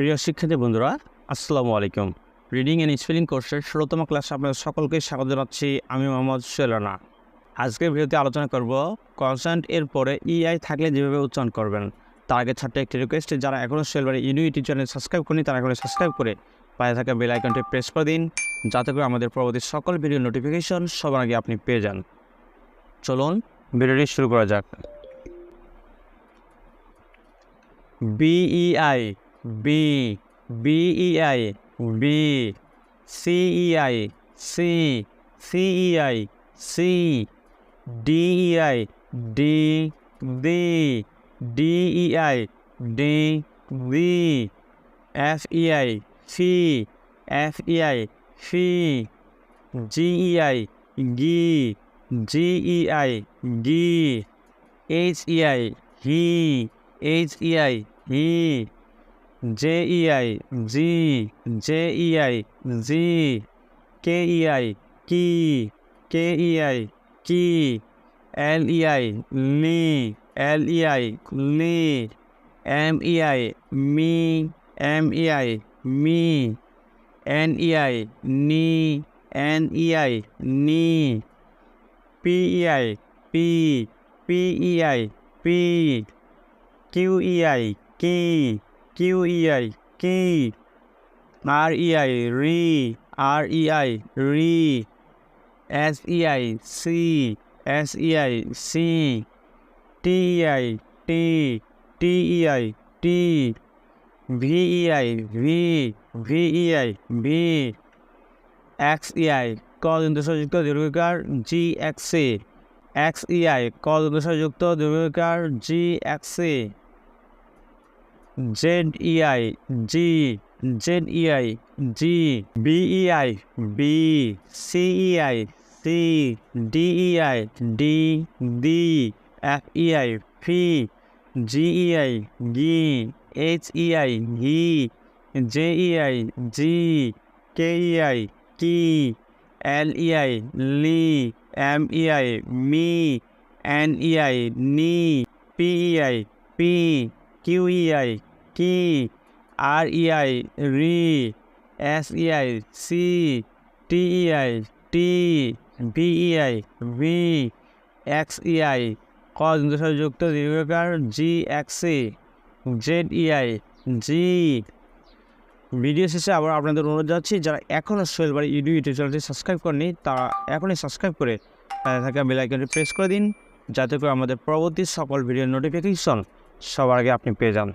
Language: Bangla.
প্রিয় শিক্ষার্থী বন্ধুরা, আসসালামু আলাইকুম। রিডিং অ্যান্ড স্পেলিং কোর্সের ১৬তম ক্লাসে আপনাদের সকলকে স্বাগত জানাচ্ছি। আমি মোহাম্মদ সোহেল রানা। আজকের ভিডিওতে আলোচনা করব কনসোনেন্ট এর পরে ইআই থাকলে যেভাবে উচ্চারণ করবেন। তার আগে ছোট্ট একটি রিকোয়েস্ট, যারা এখনও সোহেল বাড়ি ইউনিটি চ্যানেল সাবস্ক্রাইব করেনি তারা এখনও সাবস্ক্রাইব করে পাশে থাকা বেল আইকনটি প্রেস করে দিন, যাতে করে আমাদের পরবর্তী সকল ভিডিও নোটিফিকেশন সবার আগে আপনি পেয়ে যান। চলুন ভিডিওটি শুরু করা যাক। বিইআই, বি, বিইআই, বি, সিইআই, সি, সিইআই, সি, ডিইআই, ডি, দি, ডিইআই, ডি, দি, এফইআই, ফি, এফইআই, ফি, জিইআই, গি, জিইআই, গি, এইচইআই, হি, এইচইআই, হি, জেইআই, জি, জেইআই, জি, কেইআই, কি, কেইআই, কি, এলইআই, লি, এলইআই, লি, এমইআই, মি, এমইআই, মি, এনইআই, নি, এনইআই, নি, পিইআই, পি, পিইআই, পি, কিউইআই, কি, কিউইআই, কি, আরইআই, রি, আরইআই, রি, এসইআই, সি, এসইআই, সি, টিইআই, টি, টিইআই, টি, ভিইআই, ভি, ভিইআই, ভি, এক্সইআই, ক-দন্তস্বরযুক্ত দীর্ঘকার জি এক্সি, এক্সইআই, ক-দন্তস্বরযুক্ত দীর্ঘকার জি এক্সি, জেডইআই, জি, জেডইআই, জি, বিইআই, বি, সিইআই, সি, ডিইআই, ডি, দি, এফইআই, ফি, জিইআই, গি, এইচইআই, হি, জেইআই, জি, কেইআই, কি, এলইআই, লি, এমইআই, মি, এনইআই, নি, পিইআই, পি, কিউইআই, কি, আরইআই, রি, এসইআই, সি, টিইআই, টি, ভিইআই, ভি, এক্সইআই, ক-দন্তস্বরযুক্ত দীর্ঘকার জি এক্সি, জেডইআই, জি। ভিডিও শেষে আবার আপনাদের অনুরোধ যাচ্ছি, যারা এখনও সোহেল বাড়ি ইউটিউব চ্যানেলটি সাবস্ক্রাইব করেনি তারা এখনই সাবস্ক্রাইব করে থাকা বেল আইকনটি প্রেস করে দিন, যাতে করে আমাদের পরবর্তী সকল ভিডিওর নোটিফিকেশন সবার আগে আপনি পেয়ে যান।